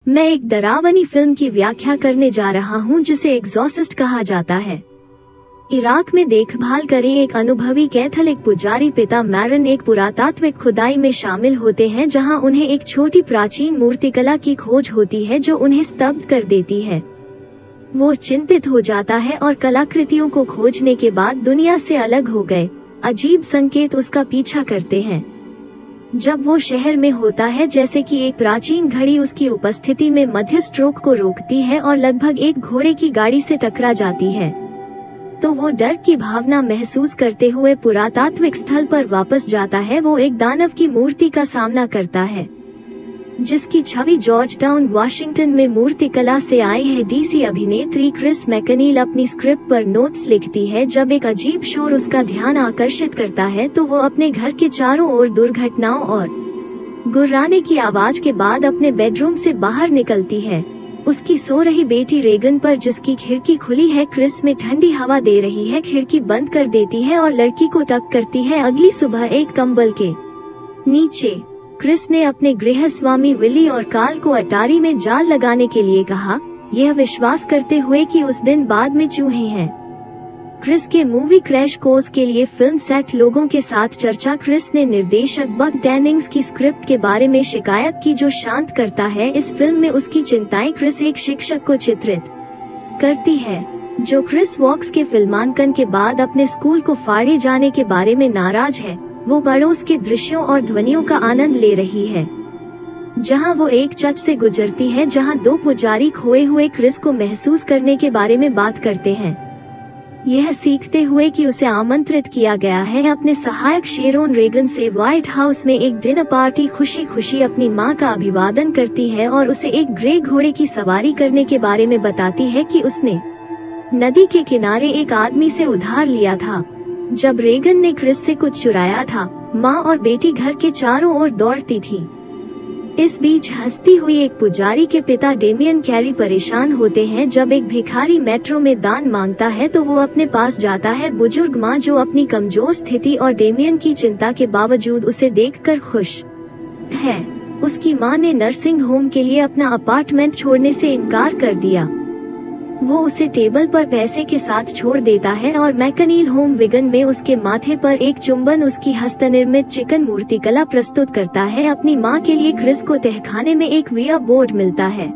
मैं एक डरावनी फिल्म की व्याख्या करने जा रहा हूं जिसे एग्जॉर्सिस्ट कहा जाता है। इराक में देखभाल करें एक अनुभवी कैथोलिक पुजारी पिता मैरन एक पुरातात्विक खुदाई में शामिल होते हैं जहां उन्हें एक छोटी प्राचीन मूर्तिकला की खोज होती है जो उन्हें स्तब्ध कर देती है। वो चिंतित हो जाता है और कलाकृतियों को खोजने के बाद दुनिया से अलग हो गए अजीब संकेत उसका पीछा करते हैं। जब वो शहर में होता है जैसे कि एक प्राचीन घड़ी उसकी उपस्थिति में मध्य स्ट्रोक को रोकती है और लगभग एक घोड़े की गाड़ी से टकरा जाती है, तो वो डर की भावना महसूस करते हुए पुरातात्विक स्थल पर वापस जाता है। वो एक दानव की मूर्ति का सामना करता है जिसकी छवि जॉर्जटाउन वाशिंगटन में मूर्तिकला से आई है। डीसी अभिनेत्री क्रिस मैकनील अपनी स्क्रिप्ट पर नोट्स लिखती है। जब एक अजीब शोर उसका ध्यान आकर्षित करता है तो वो अपने घर के चारों ओर दुर्घटनाओं और गुर्राने की आवाज के बाद अपने बेडरूम से बाहर निकलती है। उसकी सो रही बेटी रेगन पर जिसकी खिड़की खुली है क्रिस में ठंडी हवा दे रही है, खिड़की बंद कर देती है और लड़की को टक करती है। अगली सुबह एक कंबल के नीचे क्रिस ने अपने गृह स्वामी विली और कार्ल को अटारी में जाल लगाने के लिए कहा, यह विश्वास करते हुए कि उस दिन बाद में चूहे हैं। क्रिस के मूवी क्रैश कोर्स के लिए फिल्म सेट लोगों के साथ चर्चा। क्रिस ने निर्देशक बक डेनिंग्स की स्क्रिप्ट के बारे में शिकायत की जो शांत करता है। इस फिल्म में उसकी चिंताएं क्रिस एक शिक्षक को चित्रित करती है जो क्रिस वॉक्स के फिल्मांकन के बाद अपने स्कूल को फाड़े जाने के बारे में नाराज है। वो पड़ोस के दृश्यों और ध्वनियों का आनंद ले रही है जहां वो एक चर्च से गुजरती है जहां दो पुजारी खोए हुए क्रिस को महसूस करने के बारे में बात करते हैं, यह सीखते हुए कि उसे आमंत्रित किया गया है। अपने सहायक शेरोन रेगन से व्हाइट हाउस में एक डिनर पार्टी खुशी खुशी अपनी मां का अभिवादन करती है और उसे एक ग्रे घोड़े की सवारी करने के बारे में बताती है कि उसने नदी के किनारे एक आदमी से उधार लिया था जब रेगन ने क्रिस से कुछ चुराया था। माँ और बेटी घर के चारों ओर दौड़ती थी। इस बीच हंसती हुई एक पुजारी के पिता डेमियन कैरी परेशान होते हैं जब एक भिखारी मेट्रो में दान मांगता है तो वो अपने पास जाता है। बुजुर्ग माँ जो अपनी कमजोर स्थिति और डेमियन की चिंता के बावजूद उसे देखकर खुश है। उसकी माँ ने नर्सिंग होम के लिए अपना अपार्टमेंट छोड़ने से इनकार कर दिया। वो उसे टेबल पर पैसे के साथ छोड़ देता है और मैकनील होम विगन में उसके माथे पर एक चुंबन उसकी हस्तनिर्मित चिकन मूर्तिकला प्रस्तुत करता है। अपनी माँ के लिए क्रिस को तहखाने में एक विया बोर्ड मिलता है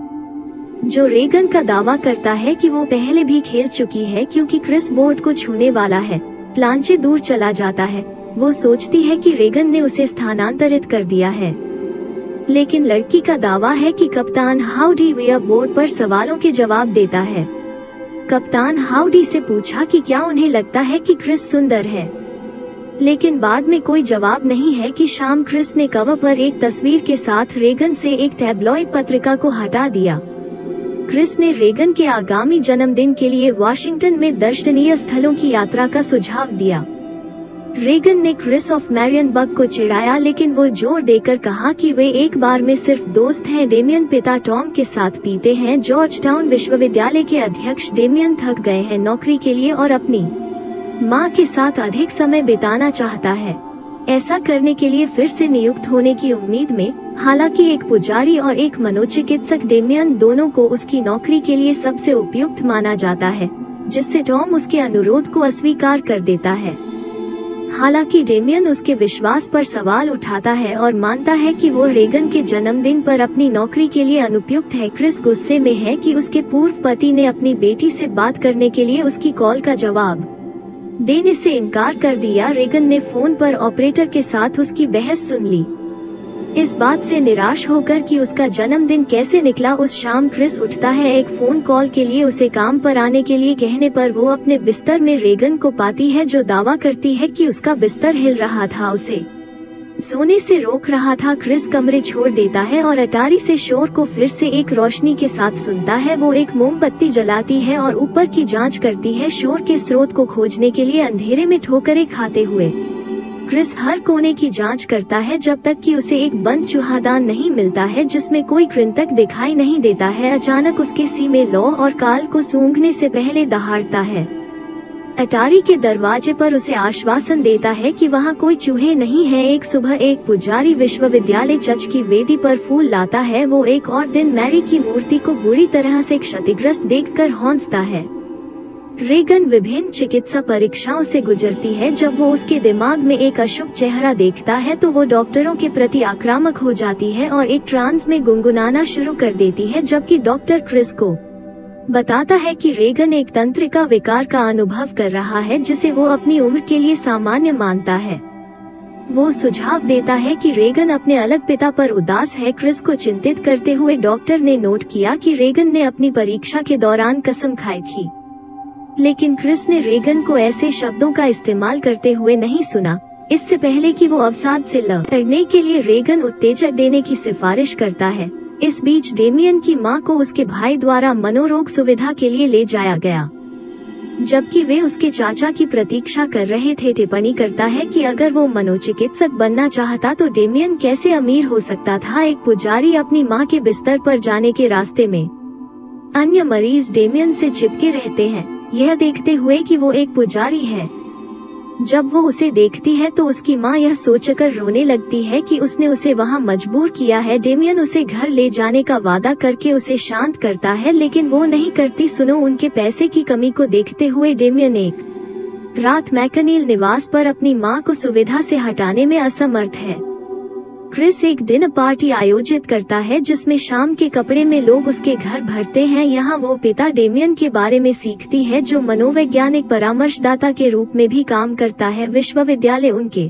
जो रेगन का दावा करता है कि वो पहले भी खेल चुकी है। क्योंकि क्रिस बोर्ड को छूने वाला है, प्लांचे दूर चला जाता है। वो सोचती है कि रेगन ने उसे स्थानांतरित कर दिया है, लेकिन लड़की का दावा है कि कप्तान हाउडी विया बोर्ड पर सवालों के जवाब देता है। कप्तान हाउडी से पूछा कि क्या उन्हें लगता है कि क्रिस सुंदर है, लेकिन बाद में कोई जवाब नहीं है। कि शाम क्रिस ने कवर पर एक तस्वीर के साथ रेगन से एक टैबलॉइड पत्रिका को हटा दिया। क्रिस ने रेगन के आगामी जन्मदिन के लिए वाशिंगटन में दर्शनीय स्थलों की यात्रा का सुझाव दिया। रेगन ने क्रिस ऑफ मैरियनबर्ग को चिढ़ाया, लेकिन वो जोर देकर कहा कि वे एक बार में सिर्फ दोस्त हैं। डेमियन पिता टॉम के साथ पीते हैं। जॉर्जटाउन विश्वविद्यालय के अध्यक्ष डेमियन थक गए हैं नौकरी के लिए और अपनी माँ के साथ अधिक समय बिताना चाहता है, ऐसा करने के लिए फिर से नियुक्त होने की उम्मीद में। हालांकि एक पुजारी और एक मनोचिकित्सक डेमियन दोनों को उसकी नौकरी के लिए सबसे उपयुक्त माना जाता है, जिससे टॉम उसके अनुरोध को अस्वीकार कर देता है। हालांकि डेमियन उसके विश्वास पर सवाल उठाता है और मानता है कि वो रेगन के जन्मदिन पर अपनी नौकरी के लिए अनुपयुक्त है। क्रिस गुस्से में है कि उसके पूर्व पति ने अपनी बेटी से बात करने के लिए उसकी कॉल का जवाब देने से इनकार कर दिया। रेगन ने फोन पर ऑपरेटर के साथ उसकी बहस सुन ली। इस बात से निराश होकर कि उसका जन्मदिन कैसे निकला, उस शाम क्रिस उठता है एक फोन कॉल के लिए। उसे काम पर आने के लिए कहने पर वो अपने बिस्तर में रेगन को पाती है जो दावा करती है कि उसका बिस्तर हिल रहा था, उसे सोने से रोक रहा था। क्रिस कमरे छोड़ देता है और अटारी से शोर को फिर से एक रोशनी के साथ सुनता है। वो एक मोमबत्ती जलाती है और ऊपर की जांच करती है, शोर के स्रोत को खोजने के लिए अंधेरे में ठोकरें खाते हुए। क्रिस हर कोने की जांच करता है जब तक कि उसे एक बंद चूहादान नहीं मिलता है जिसमें कोई कृंतक दिखाई नहीं देता है। अचानक उसके सी में लॉ और काल को सूंघने से पहले दहाड़ता है। अटारी के दरवाजे पर उसे आश्वासन देता है कि वहाँ कोई चूहे नहीं है। एक सुबह एक पुजारी विश्वविद्यालय चर्च की वेदी पर फूल लाता है। वो एक और दिन मैरी की मूर्ति को बुरी तरह से क्षतिग्रस्त देखकर हौंफता है। रेगन विभिन्न चिकित्सा परीक्षाओं से गुजरती है। जब वो उसके दिमाग में एक अशुभ चेहरा देखता है तो वो डॉक्टरों के प्रति आक्रामक हो जाती है और एक ट्रांस में गुनगुनाना शुरू कर देती है, जबकि डॉक्टर क्रिस को बताता है कि रेगन एक तंत्रिका विकार का अनुभव कर रहा है जिसे वो अपनी उम्र के लिए सामान्य मानता है। वो सुझाव देता है कि रेगन अपने अलग पिता पर उदास है। क्रिस को चिंतित करते हुए डॉक्टर ने नोट किया कि रेगन ने अपनी परीक्षा के दौरान कसम खाई थी, लेकिन क्रिस ने रेगन को ऐसे शब्दों का इस्तेमाल करते हुए नहीं सुना। इससे पहले कि वो अवसाद से लड़ने के लिए रेगन उत्तेजक देने की सिफारिश करता है। इस बीच डेमियन की मां को उसके भाई द्वारा मनोरोग सुविधा के लिए ले जाया गया, जबकि वे उसके चाचा की प्रतीक्षा कर रहे थे। टिप्पणी करता है कि अगर वो मनोचिकित्सक बनना चाहता तो डेमियन कैसे अमीर हो सकता था। एक पुजारी अपनी मां के बिस्तर पर जाने के रास्ते में अन्य मरीज डेमियन से चिपके रहते हैं, यह देखते हुए कि वो एक पुजारी है। जब वो उसे देखती है तो उसकी माँ यह सोचकर रोने लगती है कि उसने उसे वहाँ मजबूर किया है। डेमियन उसे घर ले जाने का वादा करके उसे शांत करता है, लेकिन वो नहीं करती। सुनो, उनके पैसे की कमी को देखते हुए डेमियन एक रात मैकनील निवास पर अपनी माँ को सुविधा से हटाने में असमर्थ है। क्रिस एक डिनर पार्टी आयोजित करता है जिसमें शाम के कपड़े में लोग उसके घर भरते हैं। यहाँ वो पिता डेमियन के बारे में सीखती है, जो मनोवैज्ञानिक परामर्शदाता के रूप में भी काम करता है। विश्वविद्यालय उनके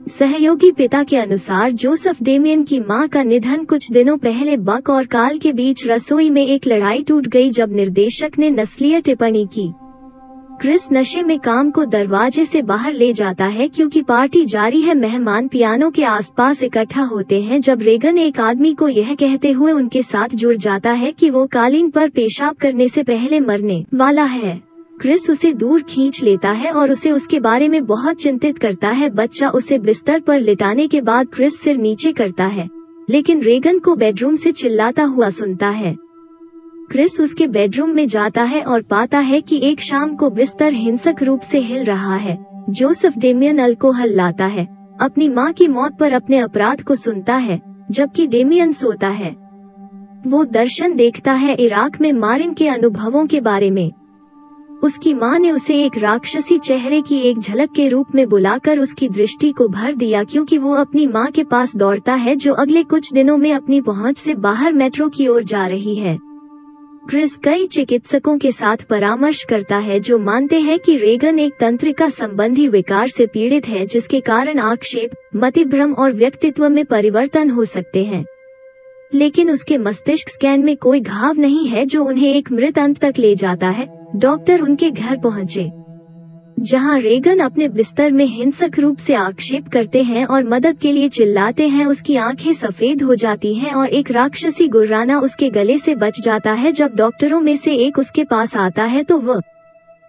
सहयोगी पिता के अनुसार जोसेफ डेमियन की मां का निधन कुछ दिनों पहले बक और काल के बीच रसोई में एक लड़ाई टूट गई जब निर्देशक ने नस्लीय टिप्पणी की। क्रिस नशे में काम को दरवाजे से बाहर ले जाता है क्योंकि पार्टी जारी है। मेहमान पियानो के आसपास इकट्ठा होते हैं जब रेगन एक आदमी को यह कहते हुए उनके साथ जुड़ जाता है कि वो कालीन पर पेशाब करने से पहले मरने वाला है। क्रिस उसे दूर खींच लेता है और उसे उसके बारे में बहुत चिंतित करता है। बच्चा उसे बिस्तर पर लिटाने के बाद क्रिस सिर नीचे करता है, लेकिन रेगन को बेडरूम से चिल्लाता हुआ सुनता है। क्रिस उसके बेडरूम में जाता है और पाता है कि एक शाम को बिस्तर हिंसक रूप से हिल रहा है। जोसेफ डेमियन अल्कोहल लाता है, अपनी मां की मौत पर अपने अपराध को सुनता है, जबकि डेमियन सोता है। वो दर्शन देखता है इराक में मारिन के अनुभवों के बारे में। उसकी मां ने उसे एक राक्षसी चेहरे की एक झलक के रूप में बुलाकर उसकी दृष्टि को भर दिया, क्योंकि वो अपनी मां के पास दौड़ता है जो अगले कुछ दिनों में अपनी पहुंच से बाहर मेट्रो की ओर जा रही है। क्रिस कई चिकित्सकों के साथ परामर्श करता है जो मानते हैं कि रेगन एक तंत्रिका संबंधी विकार से पीड़ित है, जिसके कारण आक्षेप, मतिभ्रम और व्यक्तित्व में परिवर्तन हो सकते हैं। लेकिन उसके मस्तिष्क स्कैन में कोई घाव नहीं है जो उन्हें एक मृत अंत तक ले जाता है। डॉक्टर उनके घर पहुंचे, जहां रेगन अपने बिस्तर में हिंसक रूप से आक्षेप करते हैं और मदद के लिए चिल्लाते हैं। उसकी आंखें सफेद हो जाती हैं और एक राक्षसी गुर्राना उसके गले से बच जाता है। जब डॉक्टरों में से एक उसके पास आता है तो वह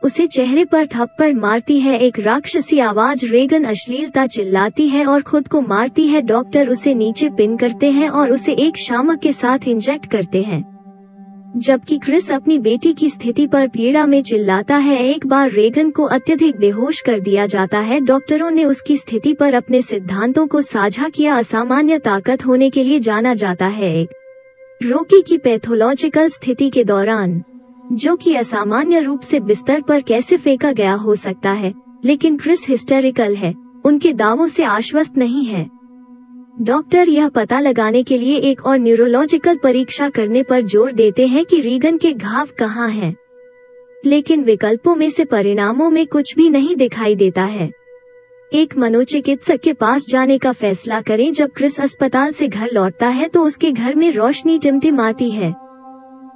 उसे चेहरे पर थप्पड़ मारती है। एक राक्षसी आवाज रेगन अश्लीलता चिल्लाती है और खुद को मारती है। डॉक्टर उसे नीचे पिन करते हैं और उसे एक शामक के साथ इंजेक्ट करते हैं, जबकि क्रिस अपनी बेटी की स्थिति पर पीड़ा में चिल्लाता है। एक बार रेगन को अत्यधिक बेहोश कर दिया जाता है। डॉक्टरों ने उसकी स्थिति पर अपने सिद्धांतों को साझा किया। असामान्य ताकत होने के लिए जाना जाता है एक रोगी की पैथोलॉजिकल स्थिति के दौरान, जो कि असामान्य रूप से बिस्तर पर कैसे फेंका गया हो सकता है। लेकिन क्रिस हिस्टेरिकल है, उनके दावों से आश्वस्त नहीं है। डॉक्टर यह पता लगाने के लिए एक और न्यूरोलॉजिकल परीक्षा करने पर जोर देते हैं कि रेगन के घाव कहाँ हैं, लेकिन विकल्पों में से परिणामों में कुछ भी नहीं दिखाई देता है। एक मनोचिकित्सक के पास जाने का फैसला करें। जब क्रिस अस्पताल से घर लौटता है तो उसके घर में रोशनी टिमटिमाती है।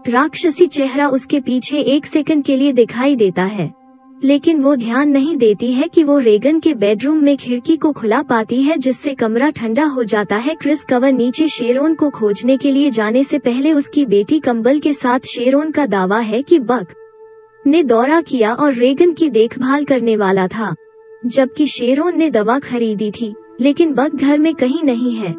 राक्षसी चेहरा उसके पीछे एक सेकंड के लिए दिखाई देता है, लेकिन वो ध्यान नहीं देती है कि वो रेगन के बेडरूम में खिड़की को खुला पाती है, जिससे कमरा ठंडा हो जाता है। क्रिस कवर नीचे शेरोन को खोजने के लिए जाने से पहले उसकी बेटी कंबल के साथ शेरोन का दावा है कि बक ने दौरा किया और रेगन की देखभाल करने वाला था, जबकि शेरोन ने दवा खरीदी थी, लेकिन बक घर में कहीं नहीं है।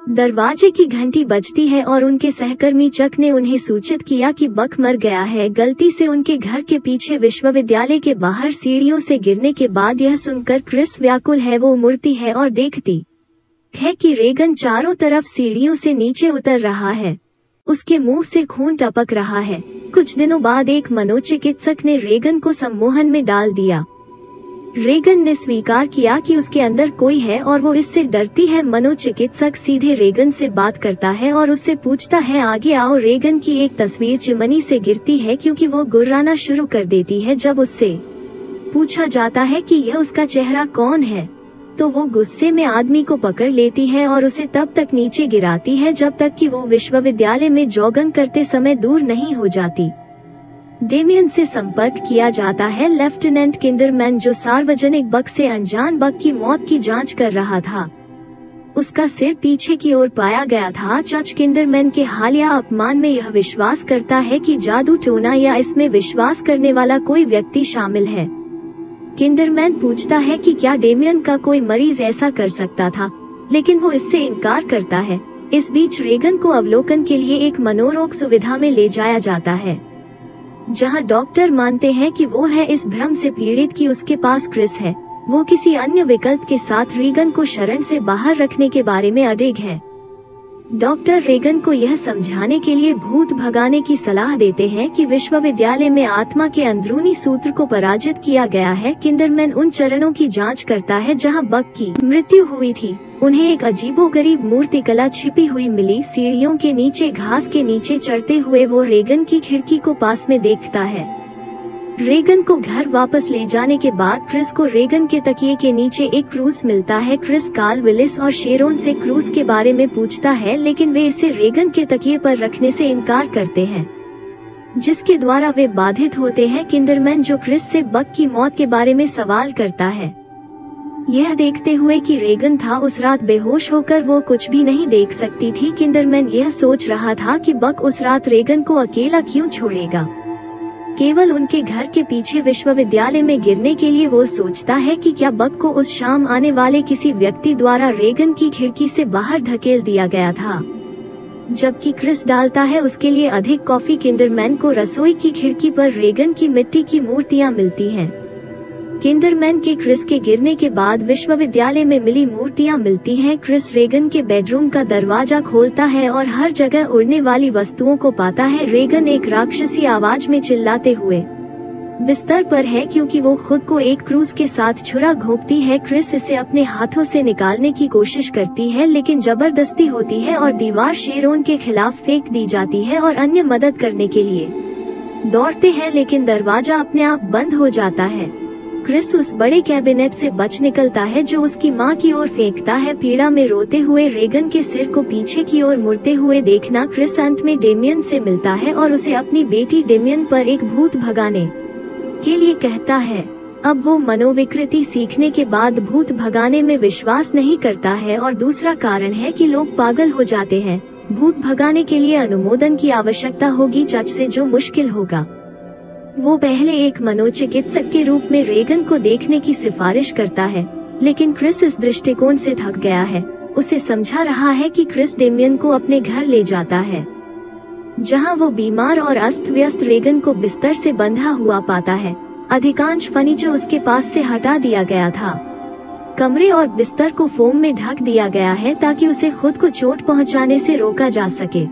दरवाजे की घंटी बजती है और उनके सहकर्मी चक ने उन्हें सूचित किया कि बक मर गया है। गलती से उनके घर के पीछे विश्वविद्यालय के बाहर सीढ़ियों से गिरने के बाद यह सुनकर क्रिस व्याकुल है। वो मुड़ती है और देखती है कि रेगन चारों तरफ सीढ़ियों से नीचे उतर रहा है। उसके मुंह से खून टपक रहा है। कुछ दिनों बाद एक मनोचिकित्सक ने रेगन को सम्मोहन में डाल दिया। रेगन ने स्वीकार किया कि उसके अंदर कोई है और वो इससे डरती है। मनोचिकित्सक सीधे रेगन से बात करता है और उससे पूछता है, आगे आओ। रेगन की एक तस्वीर चिमनी से गिरती है क्योंकि वो गुर्राना शुरू कर देती है। जब उससे पूछा जाता है कि यह उसका चेहरा कौन है तो वो गुस्से में आदमी को पकड़ लेती है और उसे तब तक नीचे गिराती है जब तक कि वो विश्वविद्यालय में जॉगिंग करते समय दूर नहीं हो जाती। डेमियन से संपर्क किया जाता है। लेफ्टिनेंट किंडरमैन जो सार्वजनिक बग से अनजान बग की मौत की जांच कर रहा था, उसका सिर पीछे की ओर पाया गया था। जज किंडरमैन के हालिया अपमान में यह विश्वास करता है कि जादू टोना या इसमें विश्वास करने वाला कोई व्यक्ति शामिल है। किंडरमैन पूछता है कि क्या डेमियन का कोई मरीज ऐसा कर सकता था, लेकिन वो इससे इनकार करता है। इस बीच रेगन को अवलोकन के लिए एक मनोरोग सुविधा में ले जाया जाता है, जहां डॉक्टर मानते हैं कि वो है इस भ्रम से पीड़ित कि उसके पास क्रिस है। वो किसी अन्य विकल्प के साथ रेगन को शरण से बाहर रखने के बारे में अडिग है। डॉक्टर रेगन को यह समझाने के लिए भूत भगाने की सलाह देते हैं कि विश्वविद्यालय में आत्मा के अंदरूनी सूत्र को पराजित किया गया है। किंडरमैन उन चरणों की जांच करता है जहां बग की मृत्यु हुई थी। उन्हें एक अजीबोगरीब मूर्तिकला छिपी हुई मिली। सीढ़ियों के नीचे घास के नीचे चढ़ते हुए वो रेगन की खिड़की को पास में देखता है। रेगन को घर वापस ले जाने के बाद क्रिस को रेगन के तकिए के नीचे एक क्रूस मिलता है। क्रिस कार्ल विलिस और शेरोन से क्रूस के बारे में पूछता है, लेकिन वे इसे रेगन के तकिए पर रखने से इनकार करते हैं, जिसके द्वारा वे बाधित होते हैं। किंडरमैन जो क्रिस से बग की मौत के बारे में सवाल करता है, यह देखते हुए कि रेगन था उस रात बेहोश होकर वो कुछ भी नहीं देख सकती थी। किंडरमैन यह सोच रहा था कि बग उस रात रेगन को अकेला क्यों छोड़ेगा, केवल उनके घर के पीछे विश्वविद्यालय में गिरने के लिए। वो सोचता है कि क्या बग को उस शाम आने वाले किसी व्यक्ति द्वारा रेगन की खिड़की से बाहर धकेल दिया गया था, जबकि क्रिस डालता है उसके लिए अधिक कॉफी। किंडरमैन को रसोई की खिड़की पर रेगन की मिट्टी की मूर्तियां मिलती हैं। किंडरमैन के क्रिस के गिरने के बाद विश्वविद्यालय में मिली मूर्तियां मिलती हैं। क्रिस रेगन के बेडरूम का दरवाजा खोलता है और हर जगह उड़ने वाली वस्तुओं को पाता है। रेगन एक राक्षसी आवाज में चिल्लाते हुए बिस्तर पर है क्योंकि वो खुद को एक क्रूस के साथ छुरा घोंपती है। क्रिस इसे अपने हाथों से निकालने की कोशिश करती है, लेकिन जबरदस्ती होती है और दीवार शेरोन के खिलाफ फेंक दी जाती है और अन्य मदद करने के लिए दौड़ते हैं, लेकिन दरवाजा अपने आप बंद हो जाता है। क्रिस उस बड़े कैबिनेट से बच निकलता है जो उसकी मां की ओर फेंकता है। पीड़ा में रोते हुए रेगन के सिर को पीछे की ओर मुड़ते हुए देखना। क्रिस अंत में डेमियन से मिलता है और उसे अपनी बेटी डेमियन पर एक भूत भगाने के लिए कहता है। अब वो मनोविकृति सीखने के बाद भूत भगाने में विश्वास नहीं करता है और दूसरा कारण है कि लोग पागल हो जाते हैं। भूत भगाने के लिए अनुमोदन की आवश्यकता होगी जज से, जो मुश्किल होगा। वो पहले एक मनोचिकित्सक के रूप में रेगन को देखने की सिफारिश करता है, लेकिन क्रिस इस दृष्टिकोण से थक गया है। उसे समझा रहा है कि क्रिस डेमियन को अपने घर ले जाता है, जहां वो बीमार और अस्त व्यस्त रेगन को बिस्तर से बंधा हुआ पाता है। अधिकांश फर्नीचर उसके पास से हटा दिया गया था। कमरे और बिस्तर को फोम में ढक दिया गया है ताकि उसे खुद को चोट पहुंचाने से रोका जा सके।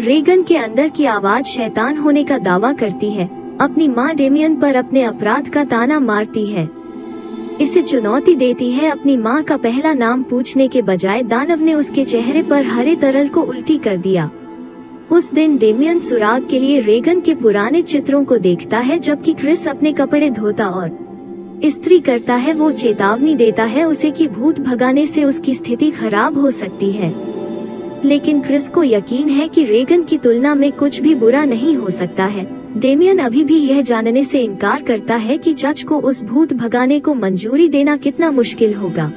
रेगन के अंदर की आवाज शैतान होने का दावा करती है। अपनी मां डेमियन पर अपने अपराध का ताना मारती है, इसे चुनौती देती है। अपनी मां का पहला नाम पूछने के बजाय दानव ने उसके चेहरे पर हरे तरल को उल्टी कर दिया। उस दिन डेमियन सुराग के लिए रेगन के पुराने चित्रों को देखता है, जबकि क्रिस अपने कपड़े धोता और इस्त्री करता है। वो चेतावनी देता है उसे कि भूत भगाने से उसकी स्थिति खराब हो सकती है, लेकिन क्रिस को यकीन है कि रेगन की तुलना में कुछ भी बुरा नहीं हो सकता है। डेमियन अभी भी यह जानने से इनकार करता है कि जज को उस भूत भगाने को मंजूरी देना कितना मुश्किल होगा।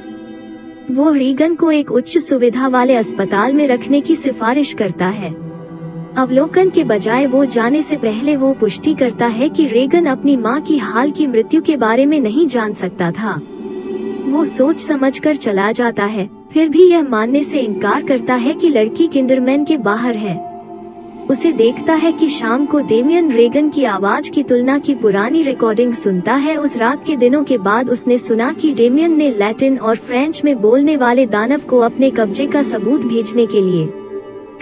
वो रेगन को एक उच्च सुविधा वाले अस्पताल में रखने की सिफारिश करता है। अवलोकन के बजाय वो जाने से पहले वो पुष्टि करता है कि रेगन अपनी मां की हाल की मृत्यु के बारे में नहीं जान सकता था। वो सोच समझकर चला जाता है। फिर भी यह मानने से इनकार करता है कि लड़की किंडरमैन के बाहर है। उसे देखता है कि शाम को डेमियन रेगन की आवाज की तुलना की पुरानी रिकॉर्डिंग सुनता है। उस रात के दिनों के बाद उसने सुना कि डेमियन ने लैटिन और फ्रेंच में बोलने वाले दानव को अपने कब्जे का सबूत भेजने के लिए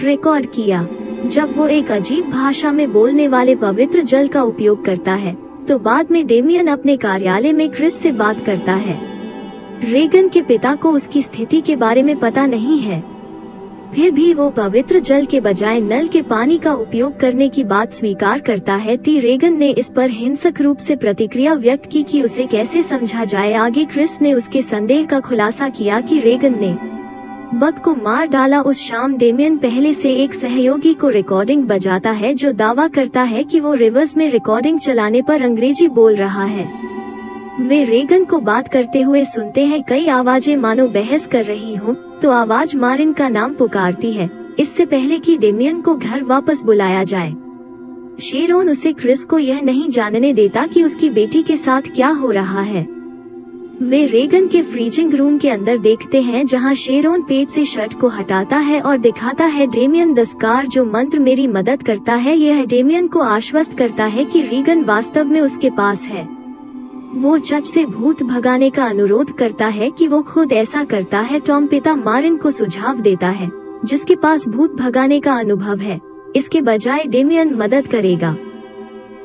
रिकॉर्ड किया। जब वो एक अजीब भाषा में बोलने वाले पवित्र जल का उपयोग करता है, तो बाद में डेमियन अपने कार्यालय में क्रिस से बात करता है। रेगन के पिता को उसकी स्थिति के बारे में पता नहीं है, फिर भी वो पवित्र जल के बजाय नल के पानी का उपयोग करने की बात स्वीकार करता है। रेगन ने इस पर हिंसक रूप से प्रतिक्रिया व्यक्त की कि उसे कैसे समझा जाए। आगे क्रिस ने उसके संदेह का खुलासा किया कि रेगन ने बग को मार डाला। उस शाम डेमियन पहले से एक सहयोगी को रिकॉर्डिंग बजाता है जो दावा करता है कि वो रिवर्स में रिकॉर्डिंग चलाने पर अंग्रेजी बोल रहा है। वे रेगन को बात करते हुए सुनते हैं। कई आवाजें मानो बहस कर रही हों, तो आवाज मारिन का नाम पुकारती है, इससे पहले कि डेमियन को घर वापस बुलाया जाए। शेरोन उसे क्रिस को यह नहीं जानने देता कि उसकी बेटी के साथ क्या हो रहा है। वे रेगन के फ्रीजिंग रूम के अंदर देखते हैं, जहां शेरोन पेट से शर्ट को हटाता है और दिखाता है डेमियन द स्कार, जो मंत्र मेरी मदद करता है। यह डेमियन को आश्वस्त करता है कि रेगन वास्तव में उसके पास है। वो चर्च से भूत भगाने का अनुरोध करता है कि वो खुद ऐसा करता है। टॉम पिता मारिन को सुझाव देता है, जिसके पास भूत भगाने का अनुभव है, इसके बजाय डेमियन मदद करेगा,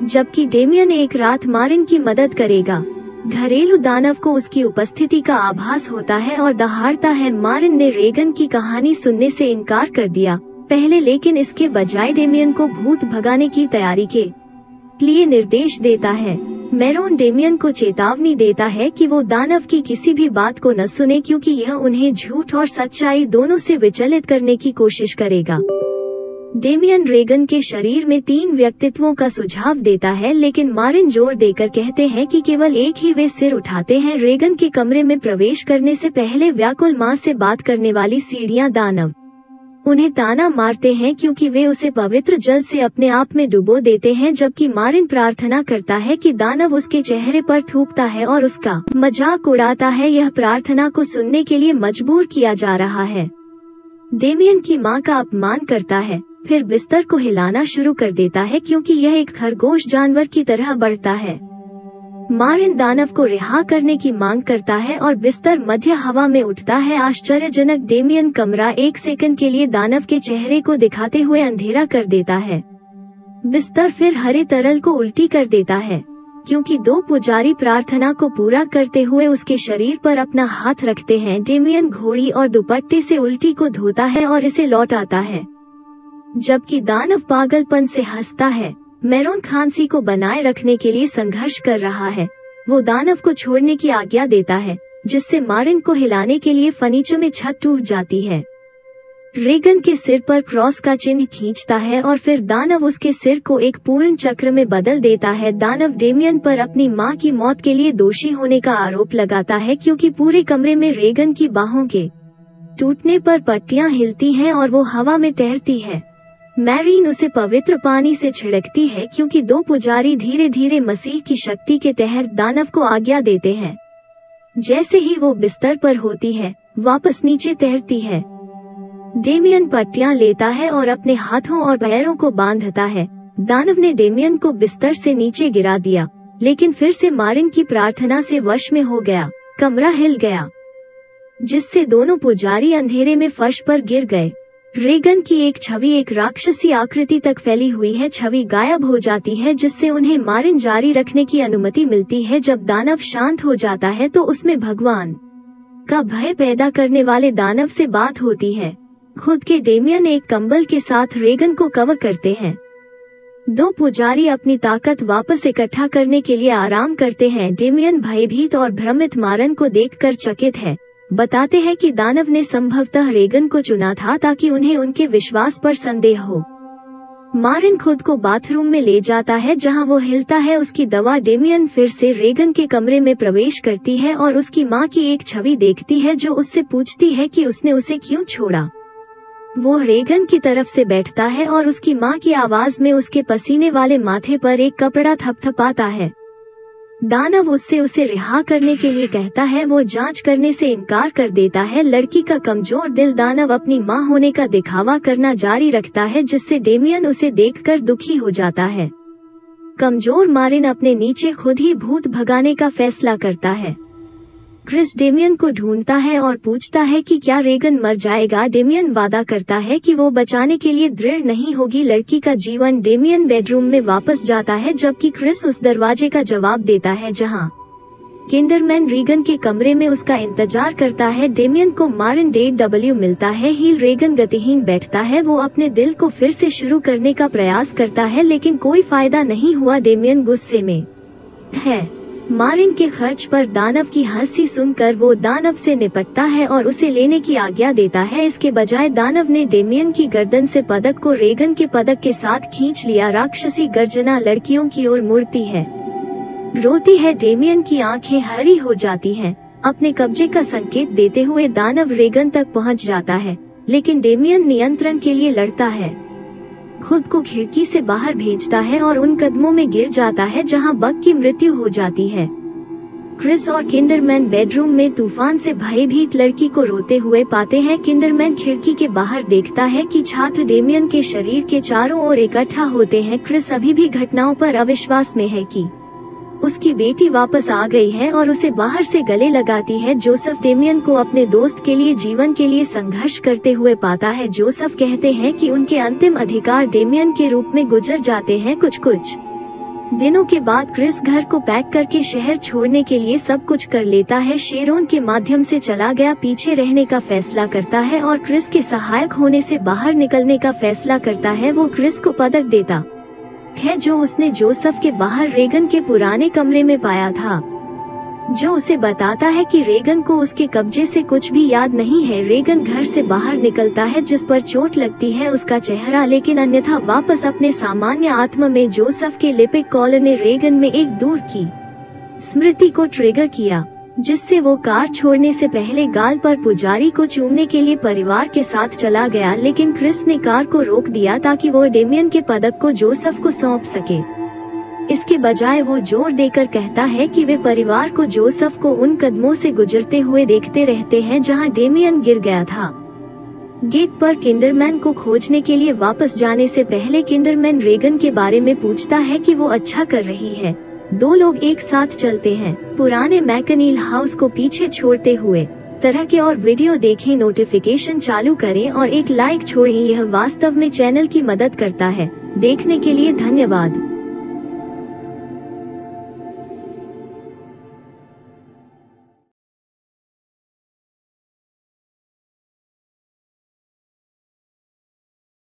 जबकि डेमियन एक रात मारिन की मदद करेगा। घरेलू दानव को उसकी उपस्थिति का आभास होता है और दहाड़ता है। मारिन ने रेगन की कहानी सुनने से इनकार कर दिया पहले, लेकिन इसके बजाय डेमियन को भूत भगाने की तैयारी के लिए निर्देश देता है। मैरोन डेमियन को चेतावनी देता है कि वो दानव की किसी भी बात को न सुने, क्योंकि यह उन्हें झूठ और सच्चाई दोनों से विचलित करने की कोशिश करेगा। डेमियन रेगन के शरीर में 3 व्यक्तित्वों का सुझाव देता है, लेकिन मारिन जोर देकर कहते हैं कि केवल एक ही वे सिर उठाते हैं। रेगन के कमरे में प्रवेश करने से पहले व्याकुल माँ से बात करने वाली सीढ़ियां दानव उन्हें ताना मारते हैं क्योंकि वे उसे पवित्र जल से अपने आप में डुबो देते हैं, जबकि मारिन प्रार्थना करता है कि दानव उसके चेहरे पर थूकता है और उसका मजाक उड़ाता है। यह प्रार्थना को सुनने के लिए मजबूर किया जा रहा है। डेमियन की माँ का अपमान करता है, फिर बिस्तर को हिलाना शुरू कर देता है क्योंकि यह एक खरगोश जानवर की तरह बढ़ता है। मारिन दानव को रिहा करने की मांग करता है और बिस्तर मध्य हवा में उठता है। आश्चर्यजनक, डेमियन कमरा 1 सेकंड के लिए दानव के चेहरे को दिखाते हुए अंधेरा कर देता है। बिस्तर फिर हरे तरल को उल्टी कर देता है, क्योंकि 2 पुजारी प्रार्थना को पूरा करते हुए उसके शरीर पर अपना हाथ रखते हैं। डेमियन घोड़ी और दुपट्टे से उल्टी को धोता है और इसे लौटाता है, जबकि दानव पागलपन से हंसता है। मैरोन खांसी को बनाए रखने के लिए संघर्ष कर रहा है। वो दानव को छोड़ने की आज्ञा देता है, जिससे मारिन को हिलाने के लिए फर्नीचर में छत टूट जाती है। रेगन के सिर पर क्रॉस का चिन्ह खींचता है और फिर दानव उसके सिर को एक पूर्ण चक्र में बदल देता है। दानव डेमियन पर अपनी मां की मौत के लिए दोषी होने का आरोप लगाता है, क्योंकि पूरे कमरे में रेगन की बाहों के टूटने पर पट्टियां हिलती हैं और वो हवा में तैरती है। मैरीन उसे पवित्र पानी से छिड़कती है, क्योंकि 2 पुजारी धीरे धीरे मसीह की शक्ति के तहत दानव को आज्ञा देते हैं। जैसे ही वो बिस्तर पर होती है, वापस नीचे तैरती है। डेमियन पट्टियां लेता है और अपने हाथों और पैरों को बांधता है। दानव ने डेमियन को बिस्तर से नीचे गिरा दिया, लेकिन फिर से मारिन की प्रार्थना से वश में हो गया। कमरा हिल गया, जिससे दोनों पुजारी अंधेरे में फर्श पर गिर गए। रेगन की एक छवि एक राक्षसी आकृति तक फैली हुई है। छवि गायब हो जाती है, जिससे उन्हें मारिन जारी रखने की अनुमति मिलती है। जब दानव शांत हो जाता है तो उसमें भगवान का भय पैदा करने वाले दानव से बात होती है। खुद के डेमियन एक कंबल के साथ रेगन को कवर करते हैं। 2 पुजारी अपनी ताकत वापस इकट्ठा करने के लिए आराम करते हैं। डेमियन भयभीत और भ्रमित मारिन को देखकर चकित है, बताते हैं कि दानव ने संभवतः रेगन को चुना था ताकि उन्हें उनके विश्वास पर संदेह हो। मारिन खुद को बाथरूम में ले जाता है, जहां वो हिलता है। उसकी दवा डेमियन फिर से रेगन के कमरे में प्रवेश करती है और उसकी मां की एक छवि देखती है, जो उससे पूछती है कि उसने उसे क्यों छोड़ा। वो रेगन की तरफ से बैठता है और उसकी मां की आवाज में उसके पसीने वाले माथे पर एक कपड़ा थपथपाता है। दानव उससे उसे रिहा करने के लिए कहता है। वो जांच करने से इनकार कर देता है। लड़की का कमजोर दिल दानव अपनी मां होने का दिखावा करना जारी रखता है, जिससे डेमियन उसे देखकर दुखी हो जाता है। कमजोर मारिन अपने नीचे खुद ही भूत भगाने का फैसला करता है। क्रिस डेमियन को ढूंढता है और पूछता है कि क्या रेगन मर जाएगा। डेमियन वादा करता है कि वो बचाने के लिए दृढ़ नहीं होगी लड़की का जीवन। डेमियन बेडरूम में वापस जाता है, जबकि क्रिस उस दरवाजे का जवाब देता है जहां किंडरमैन रेगन के कमरे में उसका इंतजार करता है। डेमियन को मारिन .w मिलता है। हील रेगन गतिहीन बैठता है। वो अपने दिल को फिर से शुरू करने का प्रयास करता है, लेकिन कोई फायदा नहीं हुआ। डेमियन गुस्से में है। मारिन के खर्च पर दानव की हंसी सुनकर वो दानव से निपटता है और उसे लेने की आज्ञा देता है। इसके बजाय दानव ने डेमियन की गर्दन से पदक को रेगन के पदक के साथ खींच लिया। राक्षसी गर्जना लड़कियों की ओर मुड़ती है, रोती है। डेमियन की आंखें हरी हो जाती हैं। अपने कब्जे का संकेत देते हुए दानव रेगन तक पहुंच जाता है, लेकिन डेमियन नियंत्रण के लिए लड़ता है। खुद को खिड़की से बाहर भेजता है और उन कदमों में गिर जाता है जहां बक की मृत्यु हो जाती है। क्रिस और किंडरमैन बेडरूम में तूफान से भयभीत लड़की को रोते हुए पाते हैं। किंडरमैन खिड़की के बाहर देखता है कि छात्र डेमियन के शरीर के चारों ओर इकट्ठा होते हैं। क्रिस अभी भी घटनाओं पर अविश्वास में है कि उसकी बेटी वापस आ गई है और उसे बाहर से गले लगाती है। जोसेफ डेमियन को अपने दोस्त के लिए जीवन के लिए संघर्ष करते हुए पाता है। जोसेफ कहते हैं कि उनके अंतिम अधिकार डेमियन के रूप में गुजर जाते हैं। कुछ दिनों के बाद क्रिस घर को पैक करके शहर छोड़ने के लिए सब कुछ कर लेता है। शेरोन के माध्यम से चला गया पीछे रहने का फैसला करता है और क्रिस के सहायक होने से बाहर निकलने का फैसला करता है। वो क्रिस को पदक देता है जो उसने जोसेफ के बाहर रेगन के पुराने कमरे में पाया था, जो उसे बताता है कि रेगन को उसके कब्जे से कुछ भी याद नहीं है। रेगन घर से बाहर निकलता है, जिस पर चोट लगती है उसका चेहरा, लेकिन अन्यथा वापस अपने सामान्य आत्मा में। जोसेफ के लिपिक कॉलर ने रेगन में एक दूर की स्मृति को ट्रिगर किया, जिससे वो कार छोड़ने से पहले गाल पर पुजारी को चूमने के लिए परिवार के साथ चला गया। लेकिन क्रिस ने कार को रोक दिया ताकि वो डेमियन के पदक को जोसेफ को सौंप सके। इसके बजाय वो जोर देकर कहता है कि वे परिवार को जोसेफ को उन कदमों से गुजरते हुए देखते रहते हैं जहां डेमियन गिर गया था। गेट पर किंडरमैन को खोजने के लिए वापस जाने से पहले किंडरमैन रेगन के बारे में पूछता है कि वो अच्छा कर रही है। दो लोग एक साथ चलते हैं, पुराने मैकनील हाउस को पीछे छोड़ते हुए। तरह के और वीडियो देखें, नोटिफिकेशन चालू करें और एक लाइक छोड़ें। यह वास्तव में चैनल की मदद करता है। देखने के लिए धन्यवाद।